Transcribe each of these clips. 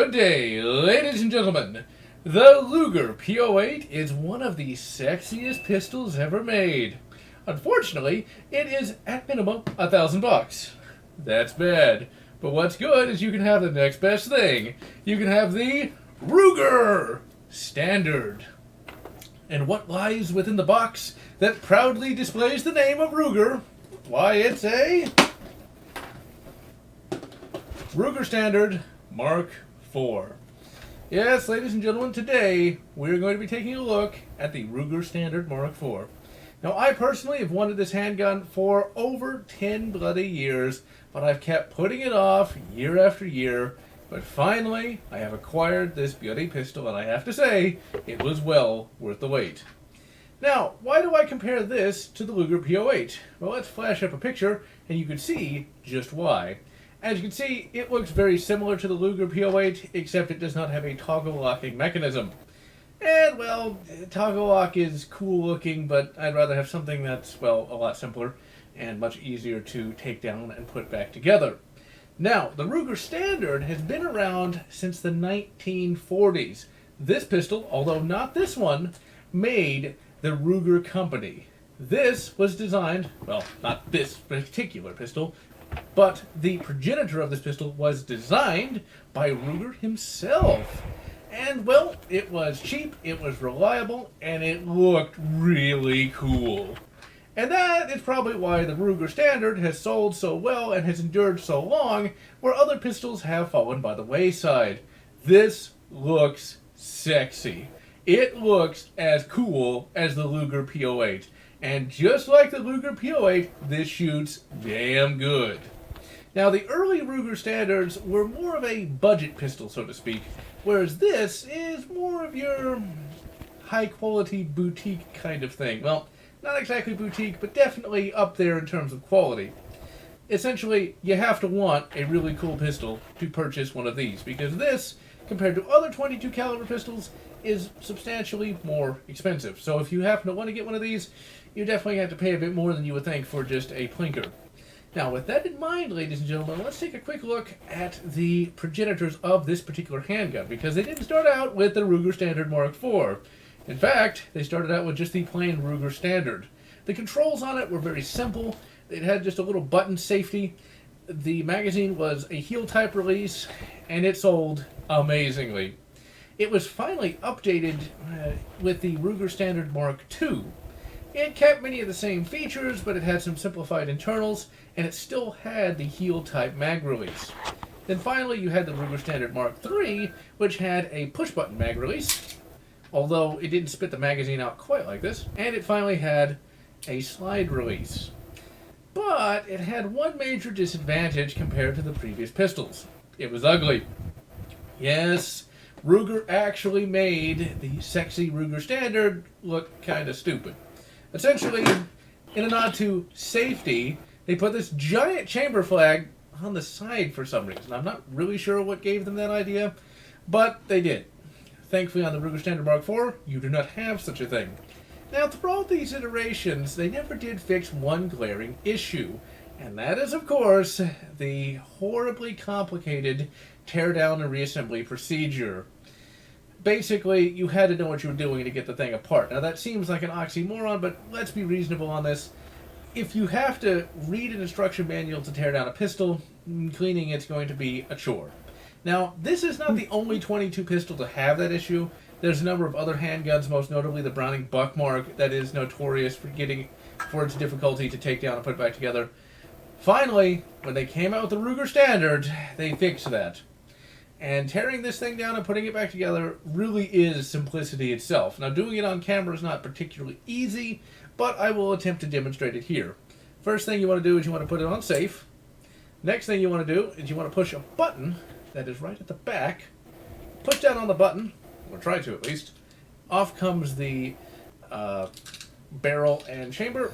Good day, ladies and gentlemen. The Luger P08 is one of the sexiest pistols ever made. Unfortunately, it is at minimum $1,000. That's bad. But what's good is you can have the next best thing. You can have the Ruger Standard. And what lies within the box that proudly displays the name of Ruger? Why, it's a Ruger Standard Mark IV. Yes, ladies and gentlemen, today we're going to be taking a look at the Ruger Standard Mark IV. Now, I personally have wanted this handgun for over 10 bloody years, but I've kept putting it off year after year. But finally, I have acquired this beauty pistol, and I have to say, it was well worth the wait. Now, why do I compare this to the Luger P08? Well, let's flash up a picture, and you can see just why. As you can see, it looks very similar to the Luger P08, except it does not have a toggle locking mechanism. And, well, toggle lock is cool looking, but I'd rather have something that's, well, a lot simpler and much easier to take down and put back together. Now, the Ruger Standard has been around since the 1940s. This pistol, although not this one, made the Ruger Company. This was designed, well, not this particular pistol, but the progenitor of this pistol was designed by Ruger himself. And, well, it was cheap, it was reliable, and it looked really cool. And that is probably why the Ruger Standard has sold so well and has endured so long, where other pistols have fallen by the wayside. This looks sexy. It looks as cool as the Luger P08. And just like the Luger P08, this shoots damn good. Now, the early Ruger Standards were more of a budget pistol, so to speak, whereas this is more of your high-quality boutique kind of thing. Well, not exactly boutique, but definitely up there in terms of quality. Essentially, you have to want a really cool pistol to purchase one of these, because this, compared to other .22 caliber pistols, is substantially more expensive. So if you happen to want to get one of these, you definitely have to pay a bit more than you would think for just a plinker. Now, with that in mind, ladies and gentlemen, let's take a quick look at the progenitors of this particular handgun, because they didn't start out with the Ruger Standard Mark IV. In fact, they started out with just the plain Ruger Standard. The controls on it were very simple. It had just a little button safety. The magazine was a heel-type release, and it sold amazingly. It was finally updated with the Ruger Standard Mark II. It kept many of the same features, but it had some simplified internals, and it still had the heel-type mag release. Then finally, you had the Ruger Standard Mark III, which had a push-button mag release, although it didn't spit the magazine out quite like this, and it finally had a slide release. But it had one major disadvantage compared to the previous pistols. It was ugly. Yes, Ruger actually made the sexy Ruger Standard look kind of stupid. Essentially, in a nod to safety, they put this giant chamber flag on the side for some reason. I'm not really sure what gave them that idea, but they did. Thankfully, on the Ruger Standard Mark IV, you do not have such a thing. Now, throughout these iterations, they never did fix one glaring issue, and that is, of course, the horribly complicated teardown and reassembly procedure. Basically, you had to know what you were doing to get the thing apart. Now, that seems like an oxymoron, but let's be reasonable on this. If you have to read an instruction manual to tear down a pistol, cleaning it's going to be a chore. Now, this is not the only .22 pistol to have that issue. There's a number of other handguns, most notably the Browning Buckmark, that is notorious for its difficulty to take down and put back together. Finally, when they came out with the Ruger Standard, they fixed that. And tearing this thing down and putting it back together really is simplicity itself. Now, doing it on camera is not particularly easy, but I will attempt to demonstrate it here. First thing you want to do is you want to put it on safe. Next thing you want to do is you want to push a button that is right at the back. Push down on the button, or try to at least. Off comes the barrel and chamber.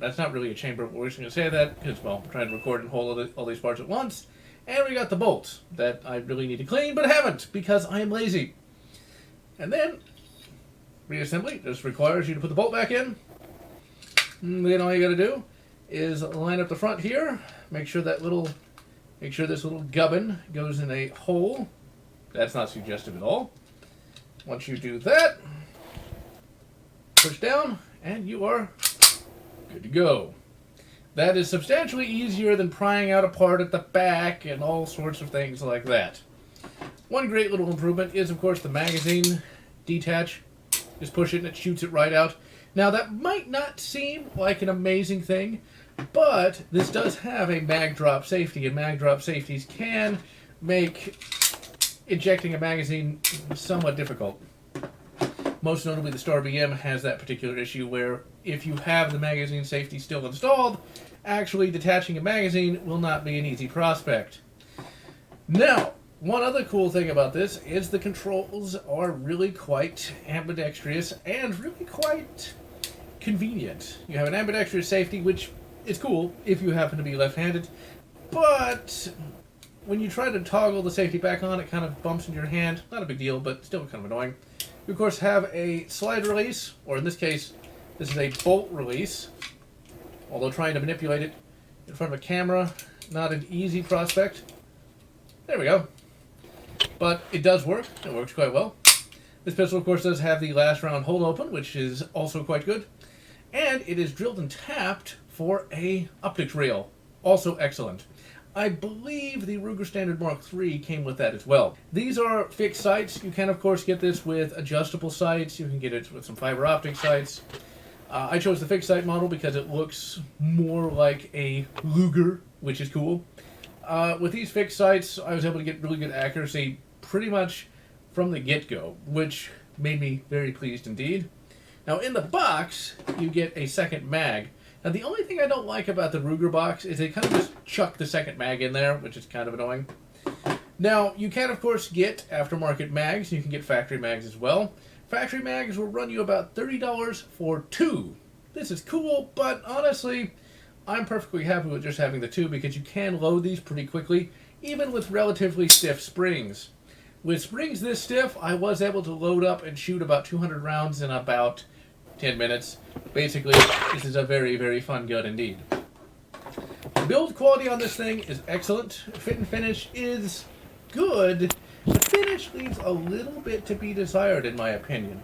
That's not really a chamber, but we're just going to say that because, well, I'm trying to record and hold all these parts at once. And we got the bolts that I really need to clean, but haven't, because I am lazy. And then, reassembly just requires you to put the bolt back in. And then all you got to do is line up the front here, make sure this little gubbin goes in a hole That's not suggestive at all. Once you do that, push down, and you are good to go. That is substantially easier than prying out a part at the back and all sorts of things like that. One great little improvement is, of course, the magazine detach. Just push it and it shoots it right out. Now, that might not seem like an amazing thing, but this does have a mag drop safety, and mag drop safeties can make ejecting a magazine somewhat difficult. Most notably, the Star BM has that particular issue where if you have the magazine safety still installed, actually detaching a magazine will not be an easy prospect. Now, one other cool thing about this is the controls are really quite ambidextrous and really quite convenient. You have an ambidextrous safety, which is cool if you happen to be left-handed, but when you try to toggle the safety back on, it kind of bumps in your hand. Not a big deal, but still kind of annoying. You, of course, have a slide release, or in this case, this is a bolt release. Although trying to manipulate it in front of a camera, not an easy prospect. There we go. But it does work. It works quite well. This pistol, of course, does have the last round hold open, which is also quite good. And it is drilled and tapped for a optics rail. Also excellent. I believe the Ruger Standard Mark III came with that as well. These are fixed sights. You can, of course, get this with adjustable sights. You can get it with some fiber optic sights. I chose the fixed sight model because it looks more like a Luger, which is cool. With these fixed sights, I was able to get really good accuracy pretty much from the get-go, which made me very pleased indeed. Now, in the box, you get a second mag. Now, the only thing I don't like about the Ruger box is they kind of just chuck the second mag in there, which is kind of annoying. Now, you can, of course, get aftermarket mags. You can get factory mags as well. Factory mags will run you about $30 for two. This is cool, but honestly, I'm perfectly happy with just having the two because you can load these pretty quickly, even with relatively stiff springs. With springs this stiff, I was able to load up and shoot about 200 rounds in about 10 minutes. Basically, this is a very, very fun gun indeed. The build quality on this thing is excellent. Fit and finish is good. The finish leaves a little bit to be desired, in my opinion.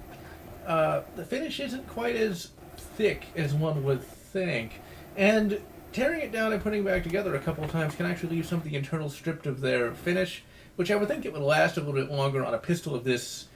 The finish isn't quite as thick as one would think, and tearing it down and putting it back together a couple of times can actually leave some of the internals stripped of their finish, which I would think it would last a little bit longer on a pistol of this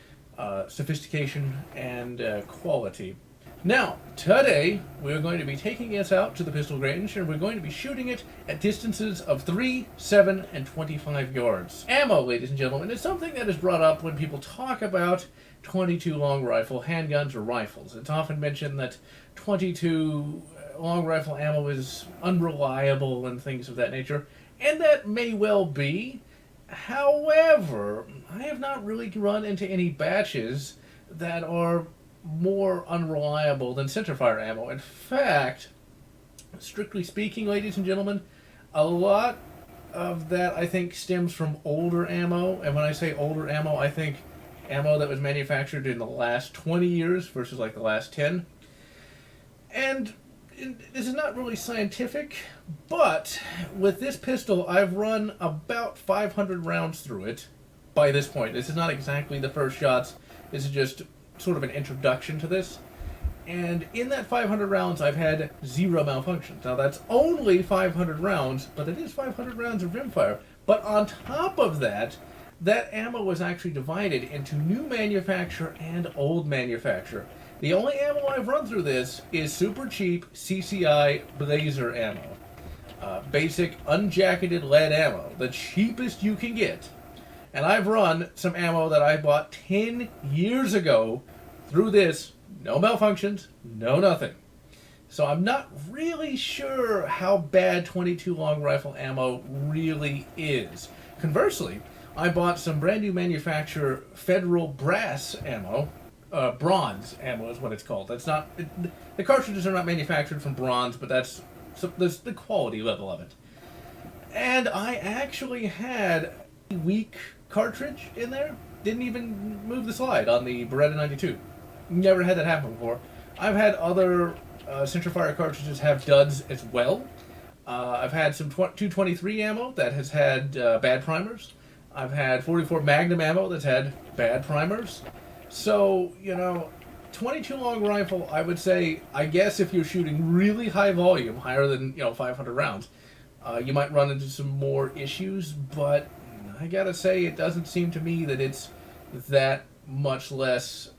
sophistication and quality. Now, today, we're going to be taking this out to the pistol range, and we're going to be shooting it at distances of 3, 7, and 25 yards. Ammo, ladies and gentlemen, is something that is brought up when people talk about 22 long rifle handguns or rifles. It's often mentioned that 22 long rifle ammo is unreliable and things of that nature, and that may well be. However, I have not really run into any batches that are more unreliable than centerfire ammo. In fact, strictly speaking, ladies and gentlemen, a lot of that I think stems from older ammo, and when I say older ammo, I think ammo that was manufactured in the last 20 years versus like the last 10. And this is not really scientific, but with this pistol, I've run about 500 rounds through it by this point. This is not exactly the first shots. This is just sort of an introduction to this. And in that 500 rounds, I've had 0 malfunctions. Now, that's only 500 rounds, but it is 500 rounds of rimfire. But on top of that, that ammo was actually divided into new manufacture and old manufacture. The only ammo I've run through this is super cheap CCI Blazer ammo. Basic unjacketed lead ammo, the cheapest you can get. And I've run some ammo that I bought 10 years ago through this. No malfunctions, no nothing. So I'm not really sure how bad 22 long rifle ammo really is. Conversely, I bought some brand new manufacturer Federal brass ammo. Bronze ammo is what it's called. That's not the cartridges are not manufactured from bronze, but that's the quality level of it. And I actually had a weak cartridge in there. Didn't even move the slide on the Beretta 92. Never had that happen before. I've had other centerfire cartridges have duds as well. I've had some 223 ammo that has had bad primers. I've had 44 Magnum ammo that's had bad primers. So, 22 long rifle, I would say, I guess if you're shooting really high volume, higher than, 500 rounds, you might run into some more issues, but I gotta say, it doesn't seem to me that it's that much less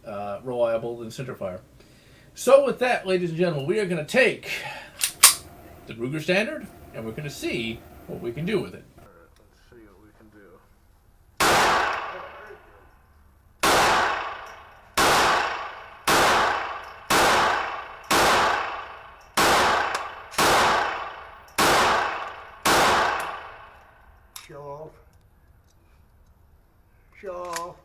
reliable than centerfire. So with that, ladies and gentlemen, we are going to take the Ruger Standard, and we're going to see what we can do with it. Alright, let's see what we can do. Show off. Show off.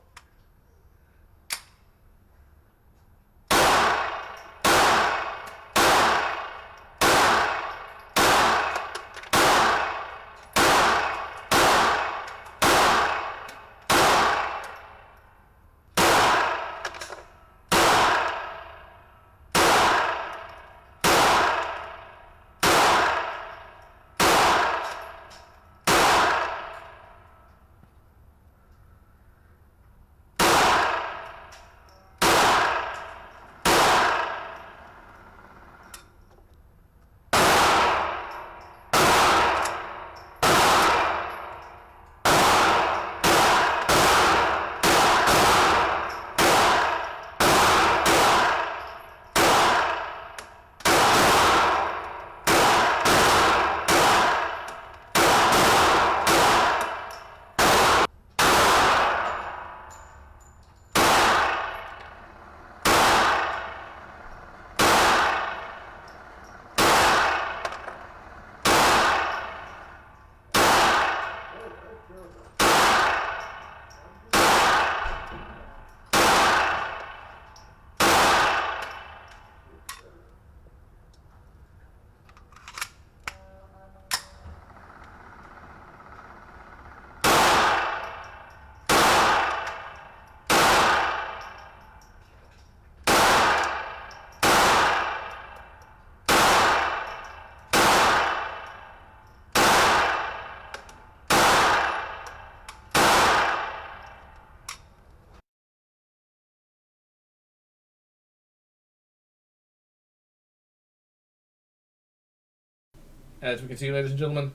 As we can see, ladies and gentlemen,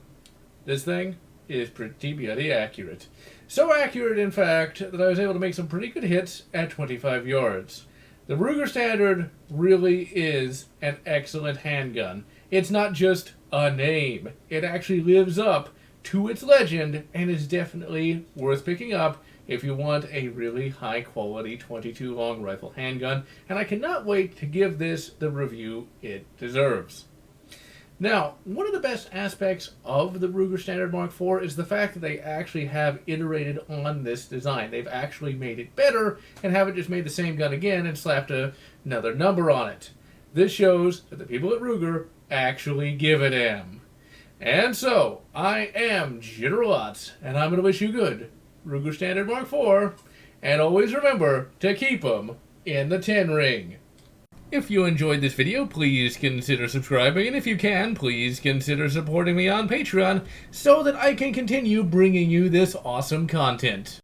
this thing is pretty bloody accurate. So accurate, in fact, that I was able to make some pretty good hits at 25 yards. The Ruger Standard really is an excellent handgun. It's not just a name. It actually lives up to its legend and is definitely worth picking up if you want a really high-quality 22 long rifle handgun, and I cannot wait to give this the review it deserves. Now, one of the best aspects of the Ruger Standard Mark IV is the fact that they actually have iterated on this design. They've actually made it better and haven't just made the same gun again and slapped another number on it. This shows that the people at Ruger actually give a damn. And so, I am GeneralLotz, and I'm going to wish you good Ruger Standard Mark IV, and always remember to keep them in the 10 ring. If you enjoyed this video, please consider subscribing, and if you can, please consider supporting me on Patreon so that I can continue bringing you this awesome content.